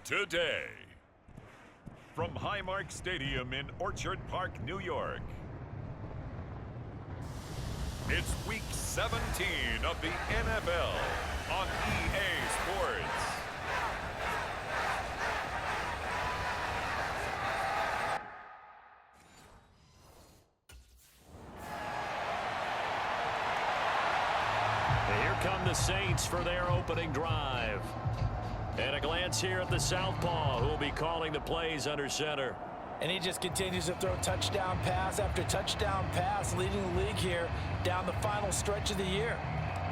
today. From Highmark Stadium in Orchard Park, New York, it's Week 17 of the NFL on EA Sports. Here come the Saints for their opening drive. And a glance here at the southpaw, who will be calling the plays under center. And he just continues to throw touchdown pass after touchdown pass, leading the league here down the final stretch of the year.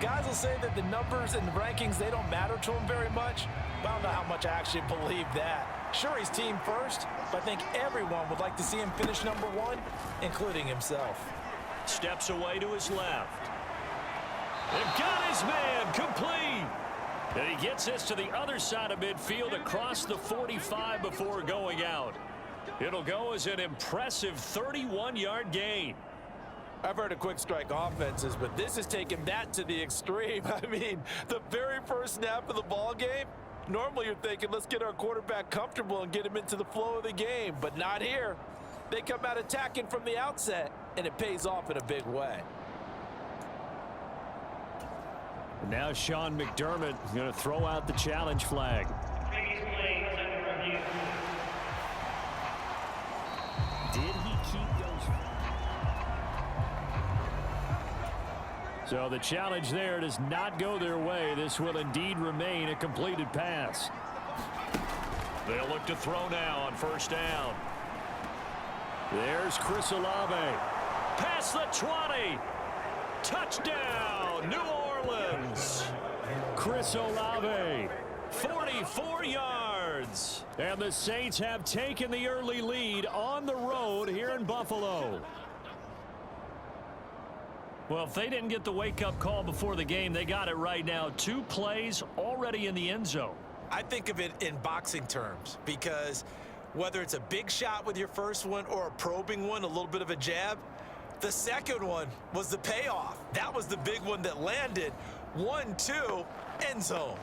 Guys will say that the numbers and the rankings, they don't matter to him very much. But I don't know how much I actually believe that. Sure, he's team first, but I think everyone would like to see him finish #1, including himself. Steps away to his left. And got his man complete. And he gets this to the other side of midfield across the 45 before going out. It'll go as an impressive 31-yard gain. I've heard of quick strike offenses, but this is taking that to the extreme. I mean, the very first snap of the ball game, normally you're thinking, let's get our quarterback comfortable and get him into the flow of the game, but not here. They come out attacking from the outset, and it pays off in a big way. Now Sean McDermott going to throw out the challenge flag. Did he keep those? So the challenge there does not go their way. This will indeed remain a completed pass. They'll look to throw now on first down. There's Chris Olave. Past the 20. Touchdown, New Orleans. Chris Olave, 44 yards. And the Saints have taken the early lead on the road here in Buffalo. Well, if they didn't get the wake-up call before the game, they got it right now. 2 plays already in the end zone. I think of it in boxing terms because whether it's a big shot with your first one or a probing one, a little bit of a jab, the second one was the payoff. That was the big one that landed. 1-2, end zone.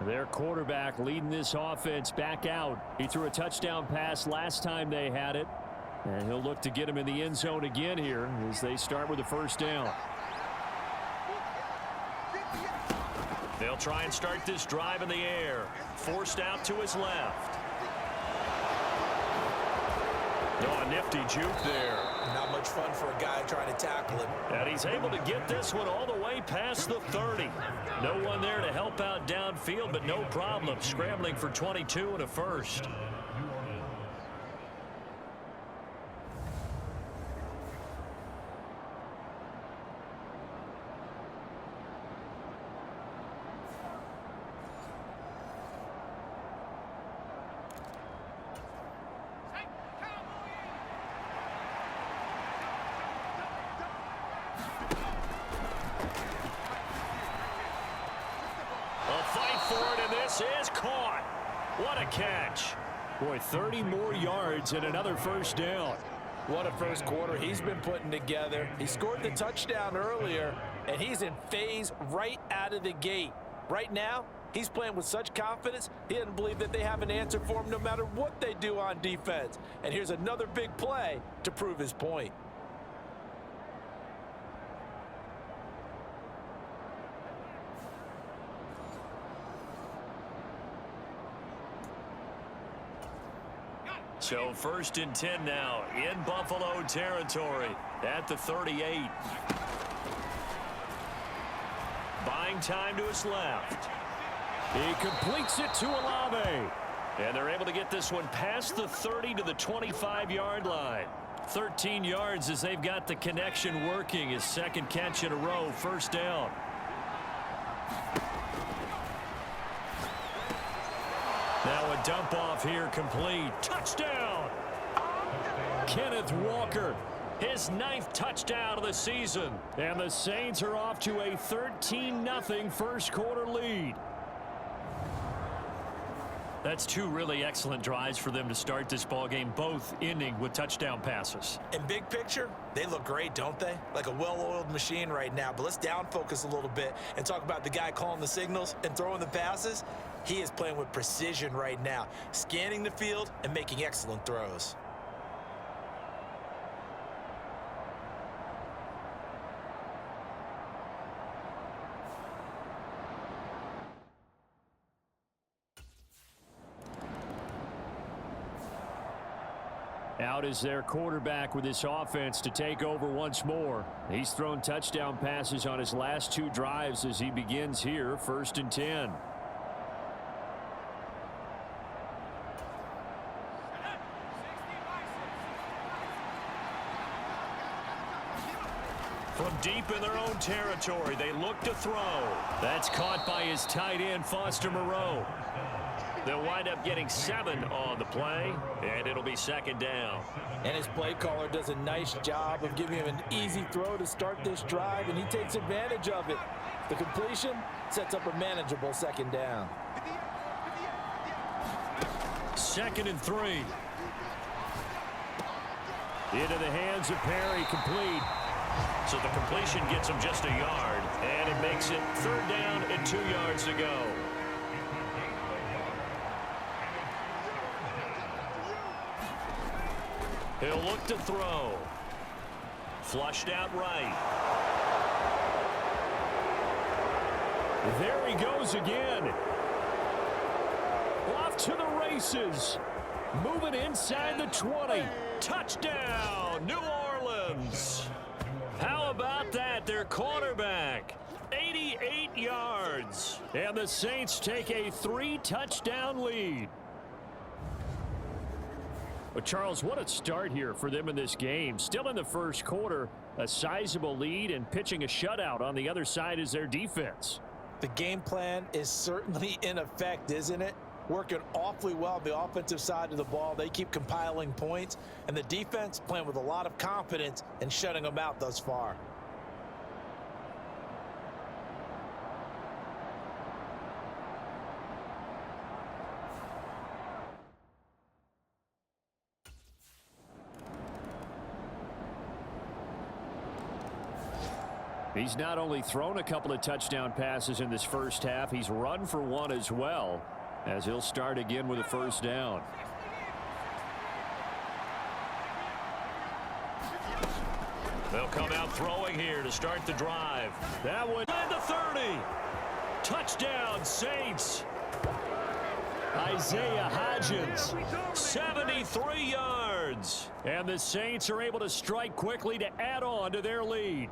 Their quarterback leading this offense back out. He threw a touchdown pass last time they had it. And he'll look to get him in the end zone again here as they start with the first down. They'll try and start this drive in the air. Forced out to his left. Oh, a nifty juke there. Not much fun for a guy trying to tackle him. And he's able to get this one all the way past the 30. No one there to help out downfield, but no problem. Scrambling for 22 and a first. Is caught. What a catch. Boy, 30 more yards and another first down. What a first quarter he's been putting together. He scored the touchdown earlier, and he's in phase right out of the gate. Right now, he's playing with such confidence, he doesn't believe that they have an answer for him no matter what they do on defense. And here's another big play to prove his point. So 1st and 10 now in Buffalo territory at the 38. Buying time to his left. He completes it to Olave. And they're able to get this one past the 30 to the 25-yard line. 13 yards as they've got the connection working. His second catch in a row, first down. Now a dump off here complete. Touchdown! Kenneth Walker, his 9th touchdown of the season. And the Saints are off to a 13-0 first quarter lead. That's two really excellent drives for them to start this ball game, both ending with touchdown passes. In big picture, they look great, don't they? Like a well-oiled machine right now. But let's down focus a little bit and talk about the guy calling the signals and throwing the passes. He is playing with precision right now, scanning the field and making excellent throws. Out is their quarterback with this offense to take over once more. He's thrown touchdown passes on his last two drives as he begins here, 1st and 10. From deep in their own territory, they look to throw. That's caught by his tight end, Foster Moreau. They'll wind up getting 7 on the play, and it'll be 2nd down. And his play caller does a nice job of giving him an easy throw to start this drive, and he takes advantage of it. The completion sets up a manageable 2nd down. 2nd and 3. Into the hands of Perry, complete. So the completion gets him just a yard, and it makes it 3rd down and 2 yards to go. He'll look to throw. Flushed out right. There he goes again. Off to the races. Moving inside the 20. Touchdown, New Orleans. How about that? Their quarterback. 88 yards. And the Saints take a 3-touchdown lead. But Charles, what a start here for them in this game. Still in the first quarter, a sizable lead, and pitching a shutout on the other side is their defense. The game plan is certainly in effect, isn't it? Working awfully well on the offensive side of the ball. They keep compiling points, and the defense playing with a lot of confidence and shutting them out thus far. He's not only thrown a couple of touchdown passes in this first half, he's run for one as well, as he'll start again with a 1st down. They'll come out throwing here to start the drive. That one at the 30. Touchdown, Saints. Isaiah Hodgins, 73 yards. And the Saints are able to strike quickly to add on to their lead.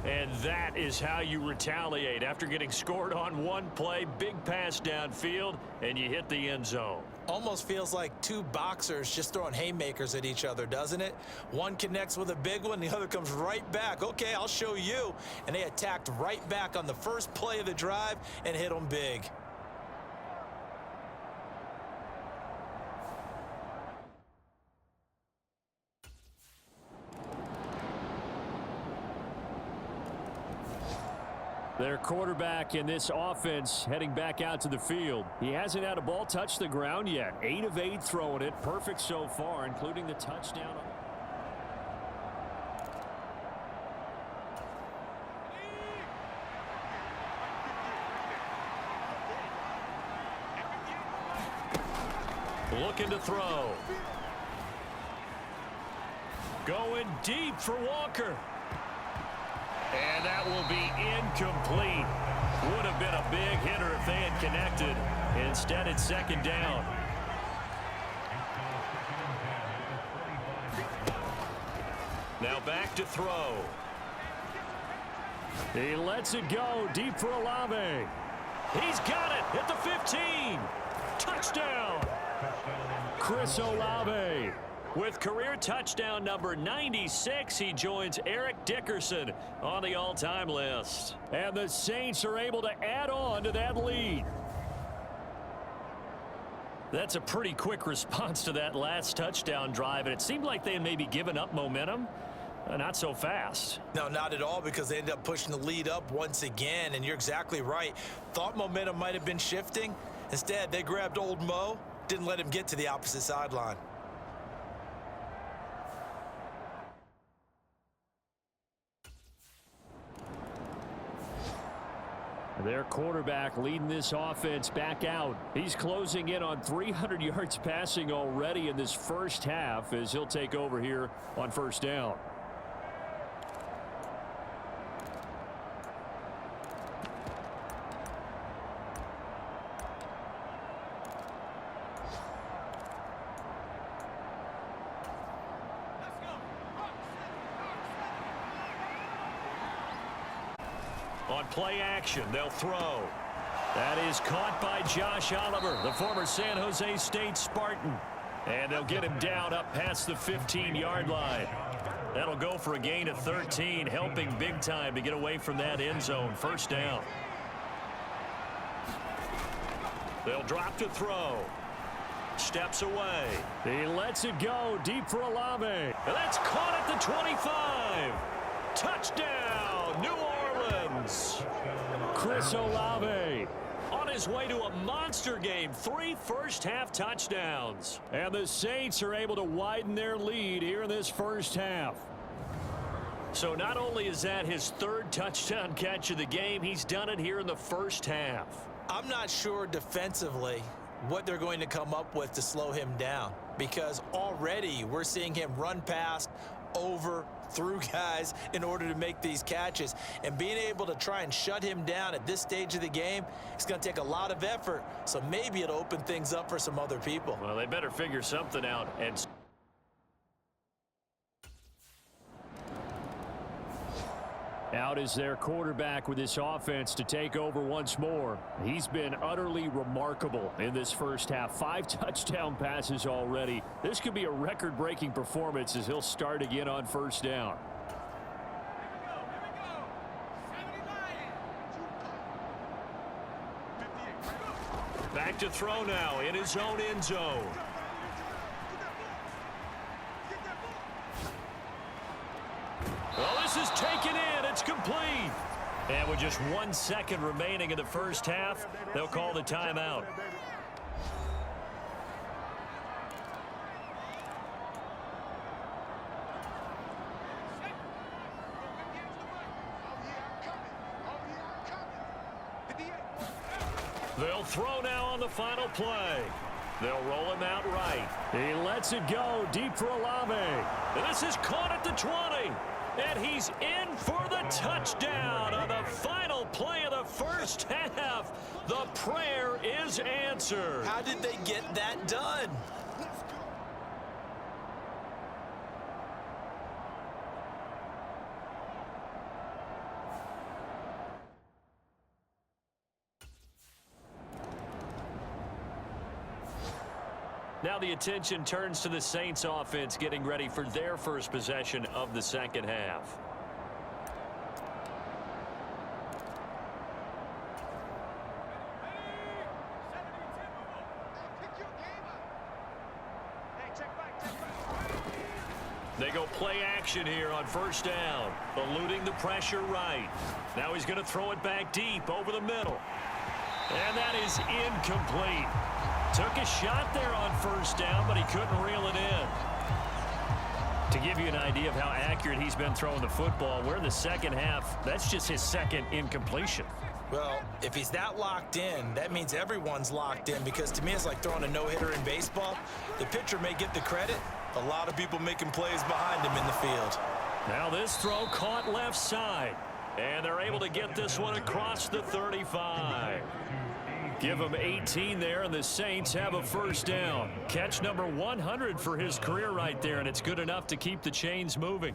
And that is how you retaliate after getting scored on one play. Big pass downfield, and you hit the end zone. Almost feels like two boxers just throwing haymakers at each other, doesn't it? One connects with a big one, the other comes right back. Okay, I'll show you. And they attacked right back on the first play of the drive and hit them big. Their quarterback in this offense heading back out to the field. He hasn't had a ball touch the ground yet. 8 of 8 throwing it. Perfect so far, including the touchdown. Looking to throw. Going deep for Walker. And that will be incomplete. Would have been a big hitter if they had connected. Instead, it's 2nd down. Now back to throw. He lets it go deep for Olave. He's got it at the 15. Touchdown. Chris Olave. With career touchdown number 96, he joins Eric Dickerson on the all-time list. And the Saints are able to add on to that lead. That's a pretty quick response to that last touchdown drive, and it seemed like they had maybe given up momentum. Not so fast. No, not at all, because they ended up pushing the lead up once again, and you're exactly right. Thought momentum might have been shifting, Instead, they grabbed old Mo, didn't let him get to the opposite sideline. Their quarterback leading this offense back out. He's closing in on 300 yards passing already in this first half as he'll take over here on first down. On play action, they'll throw. That is caught by Josh Oliver, the former San Jose State Spartan. And they'll get him down up past the 15-yard line. That'll go for a gain of 13, helping big time to get away from that end zone. First down. They'll drop to throw. Steps away. He lets it go deep for Olave. And that's caught at the 25. Touchdown, New Orleans. Chris Olave on his way to a monster game. 3 first-half touchdowns. And the Saints are able to widen their lead here in this first half. So not only is that his 3rd touchdown catch of the game, he's done it here in the first half. I'm not sure defensively what they're going to come up with to slow him down, because already we're seeing him run past, over, through guys in order to make these catches. And being able to try and shut him down at this stage of the game, it's going to take a lot of effort. So maybe it'll open things up for some other people. Well, they better figure something out. And out is their quarterback with this offense to take over once more. He's been utterly remarkable in this first half. 5 touchdown passes already. This could be a record-breaking performance as he'll start again on first down. Back to throw now in his own end zone. Well, this is taken in. It's complete. And with just 1 second remaining in the first half, they'll call the timeout. They'll throw now on the final play. They'll roll him out right. He lets it go deep for Olave. This is caught at the 20. And he's in for the touchdown on the final play of the first half. The prayer is answered. How did they get that done? Now the attention turns to the Saints offense getting ready for their first possession of the second half. They go play action here on first down, eluding the pressure right. Now he's going to throw it back deep over the middle. And that is incomplete. Took a shot there on first down, but he couldn't reel it in. To give you an idea of how accurate he's been throwing the football, we're in the second half. That's just his 2nd incompletion. Well, if he's that locked in, that means everyone's locked in, because to me it's like throwing a no-hitter in baseball. The pitcher may get the credit. A lot of people making plays behind him in the field. Now this throw caught left side. And they're able to get this one across the 35. Give him 18 there, and the Saints have a first down. Catch number 100 for his career right there, and it's good enough to keep the chains moving.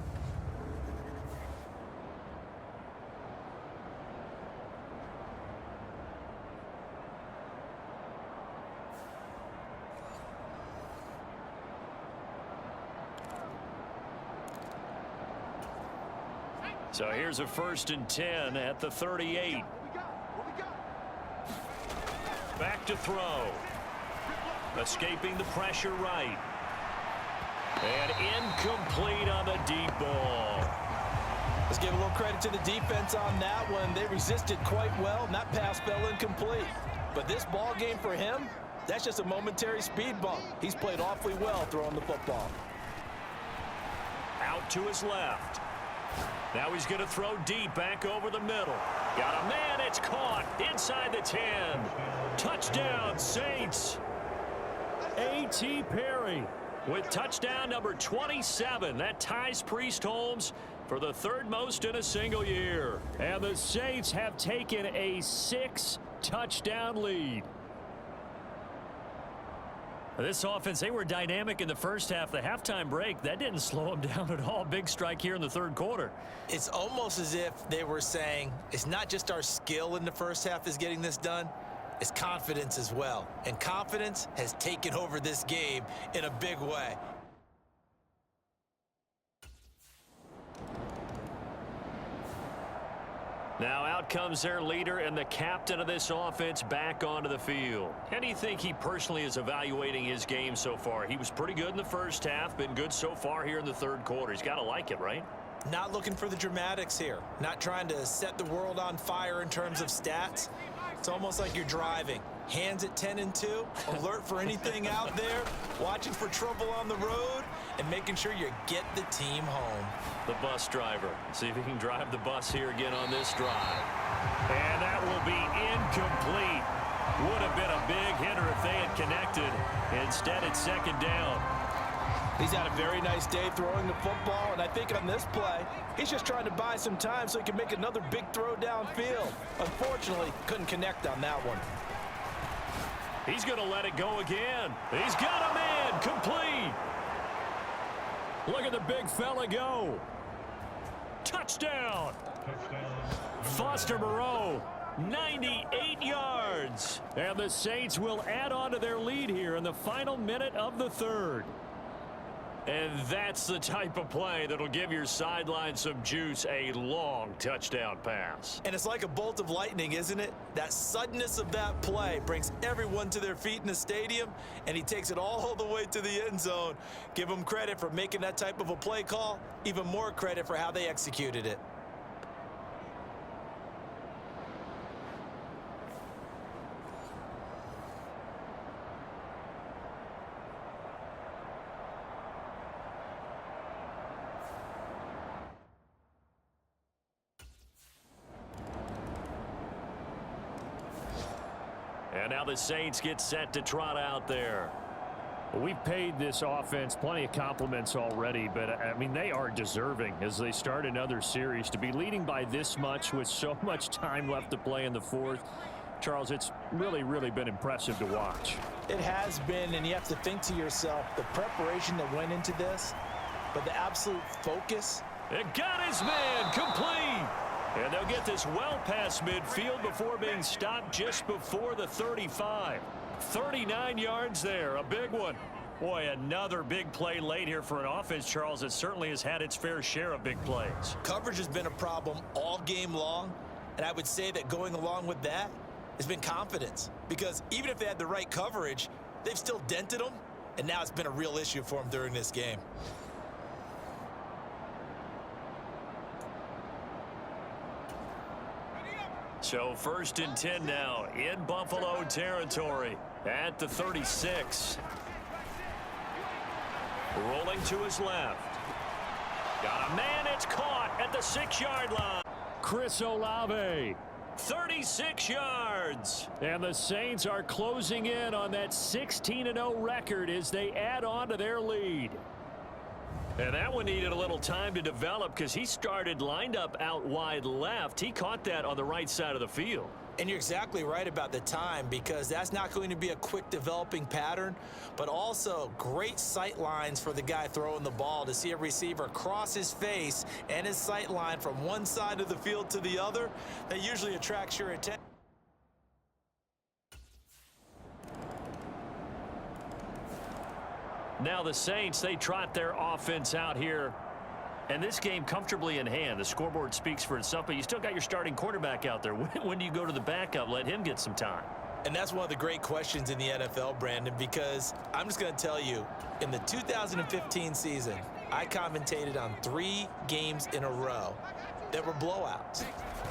So here's a 1st and 10 at the 38. Back to throw. Escaping the pressure right. And incomplete on the deep ball. Let's give a little credit to the defense on that one. They resisted quite well, and that pass fell incomplete. But this ball game for him, that's just a momentary speed bump. He's played awfully well throwing the football. Out to his left. Now he's going to throw deep back over the middle. Got a man. It's caught inside the 10. Touchdown, Saints. A.T. Perry with touchdown number 27. That ties Priest Holmes for the third most in a single year. And the Saints have taken a 6-touchdown lead. This offense, they were dynamic in the first half. The halftime break, that didn't slow them down at all. Big strike here in the third quarter. It's almost as if they were saying, it's not just our skill in the first half is getting this done, it's confidence as well. And confidence has taken over this game in a big way. Now out comes their leader and the captain of this offense back onto the field. How do you think he personally is evaluating his game so far? He was pretty good in the first half, been good so far here in the third quarter. He's got to like it, right? Not looking for the dramatics here. Not trying to set the world on fire in terms of stats. It's almost like you're driving. Hands at 10 and 2, alert for anything out there, watching for trouble on the road, and making sure you get the team home. The bus driver. See if he can drive the bus here again on this drive. And that will be incomplete. Would have been a big hitter if they had connected. Instead, it's second down. He's had a very nice day throwing the football, and I think on this play, he's just trying to buy some time so he can make another big throw downfield. Unfortunately, couldn't connect on that one. He's going to let it go again. He's got a man. Complete. Look at the big fella go. Touchdown. Foster Moreau, 98 yards. And the Saints will add on to their lead here in the final minute of the third. And that's the type of play that'll give your sideline some juice, a long touchdown pass. And it's like a bolt of lightning, isn't it? That suddenness of that play brings everyone to their feet in the stadium, and he takes it all the way to the end zone. Give him credit for making that type of a play call, even more credit for how they executed it. And now the Saints get set to trot out there. We've paid this offense plenty of compliments already, but, I mean, they are deserving as they start another series. To be leading by this much with so much time left to play in the fourth, Charles, it's really, really been impressive to watch. It has been, and you have to think to yourself, the preparation that went into this, but the absolute focus. It got his man complete. And they'll get this well past midfield before being stopped just before the 35. 39 yards there, a big one. Boy, another big play late here for an offense, Charles, that certainly has had its fair share of big plays. Coverage has been a problem all game long, and I would say that going along with that has been confidence. Because even if they had the right coverage, they've still dented them, and now it's been a real issue for them during this game. So 1st and 10 now in Buffalo territory at the 36. Rolling to his left. Got a man. It's caught at the 6-yard line. Chris Olave. 36 yards. And the Saints are closing in on that 16-0 record as they add on to their lead. And that one needed a little time to develop because he started lined up out wide left. He caught that on the right side of the field. And you're exactly right about the time, because that's not going to be a quick developing pattern, but also great sight lines for the guy throwing the ball to see a receiver cross his face and his sight line from one side of the field to the other. That usually attracts your attention. Now the Saints, they trot their offense out here. And this game comfortably in hand. The scoreboard speaks for itself, but you still got your starting quarterback out there. When do you go to the backup? Let him get some time. And that's one of the great questions in the NFL, Brandon, because I'm just going to tell you, in the 2015 season, I commentated on 3 games in a row that were blowouts.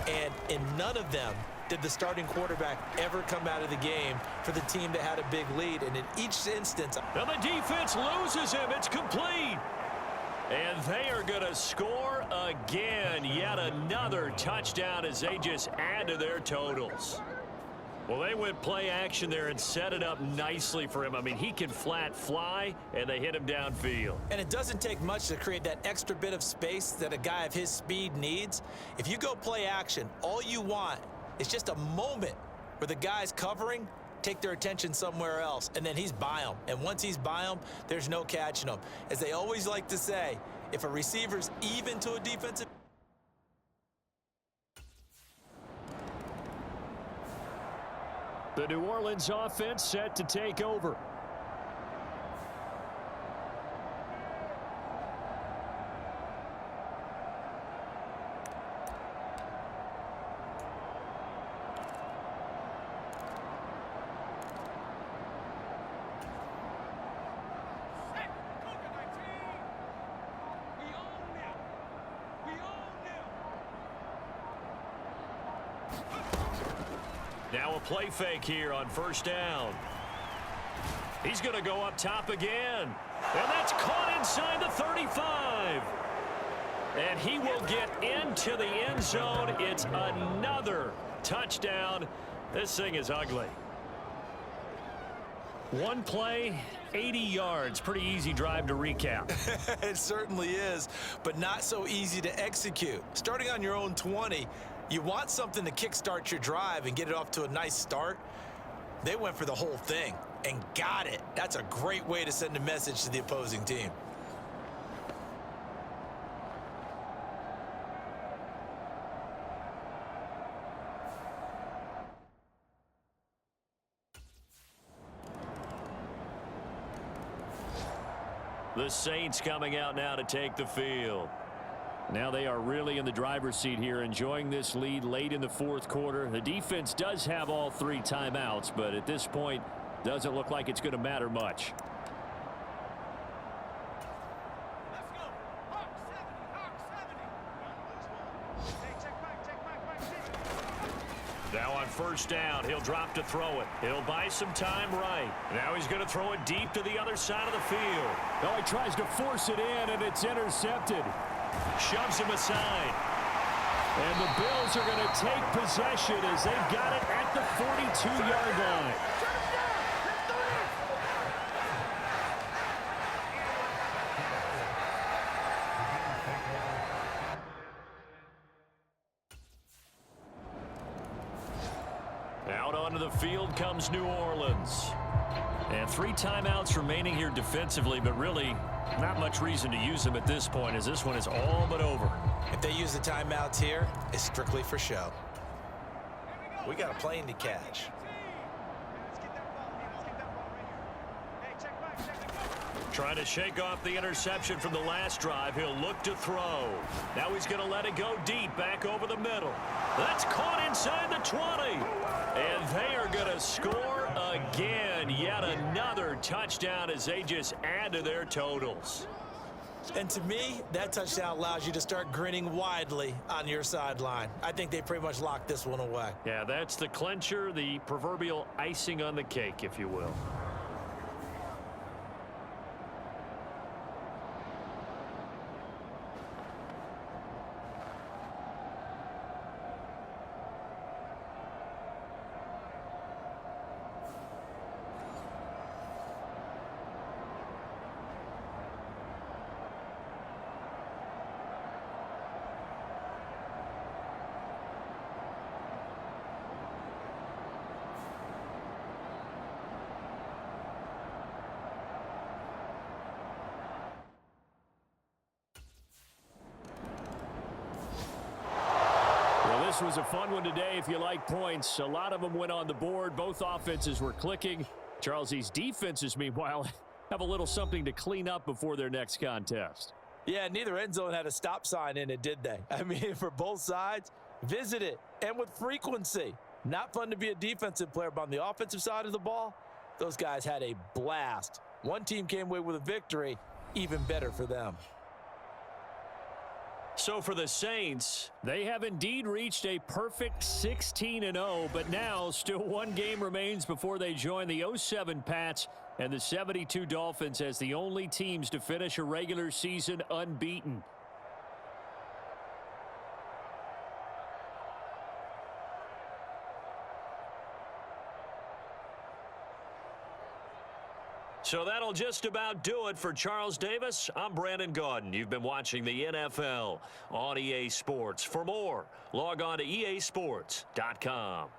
And in none of them did the starting quarterback ever come out of the game for the team that had a big lead. And in each instance... Now the defense loses him. It's complete. And they are going to score again. Yet another touchdown as they just add to their totals. Well, they went play action there and set it up nicely for him. I mean, he can flat fly, and they hit him downfield. And it doesn't take much to create that extra bit of space that a guy of his speed needs. If you go play action, all you want is just a moment where the guy's covering, take their attention somewhere else, and then he's by him. And once he's by him, there's no catching him. As they always like to say, if a receiver's even to a defensive... The New Orleans offense set to take over. Now a play fake here on first down. He's going to go up top again. And that's caught inside the 35. And he will get into the end zone. It's another touchdown. This thing is ugly. One play, 80 yards. Pretty easy drive to recap. It certainly is, but not so easy to execute. Starting on your own 20, you want something to kickstart your drive and get it off to a nice start. They went for the whole thing and got it. That's a great way to send a message to the opposing team. The Saints coming out now to take the field. Now they are really in the driver's seat here, enjoying this lead late in the fourth quarter. The defense does have all 3 timeouts, but at this point, doesn't look like it's going to matter much. Now on first down, he'll drop to throw it. He'll buy some time right. Now he's going to throw it deep to the other side of the field. Oh, he tries to force it in, and it's intercepted. Shoves him aside. And the Bills are going to take possession as they've got it at the 42-yard line. Out onto the field comes New Orleans. And 3 timeouts remaining here defensively, but really not much reason to use them at this point, as this one is all but over. If they use the timeouts here, it's strictly for show. We got a plane to catch. Trying to shake off the interception from the last drive. He'll look to throw. Now he's going to let it go deep back over the middle. That's caught inside the 20. And they are going to score again. Yet another touchdown as they just add to their totals. And to me, that touchdown allows you to start grinning widely on your sideline. I think they pretty much locked this one away. Yeah, that's the clincher, the proverbial icing on the cake, if you will. This was a fun one today if you like points. A lot of them went on the board. Both offenses were clicking. Charles, these defenses, meanwhile, have a little something to clean up before their next contest. Yeah, neither end zone had a stop sign in it, did they? I mean, for both sides, visit it, and with frequency. Not fun to be a defensive player, but on the offensive side of the ball, those guys had a blast. One team came away with a victory, even better for them. So for the Saints, they have indeed reached a perfect 16-0, but now still one game remains before they join the 07 Pats and the 72 Dolphins as the only teams to finish a regular season unbeaten. So that'll just about do it for Charles Davis. I'm Brandon Gaudin. You've been watching the NFL on EA Sports. For more, log on to easports.com.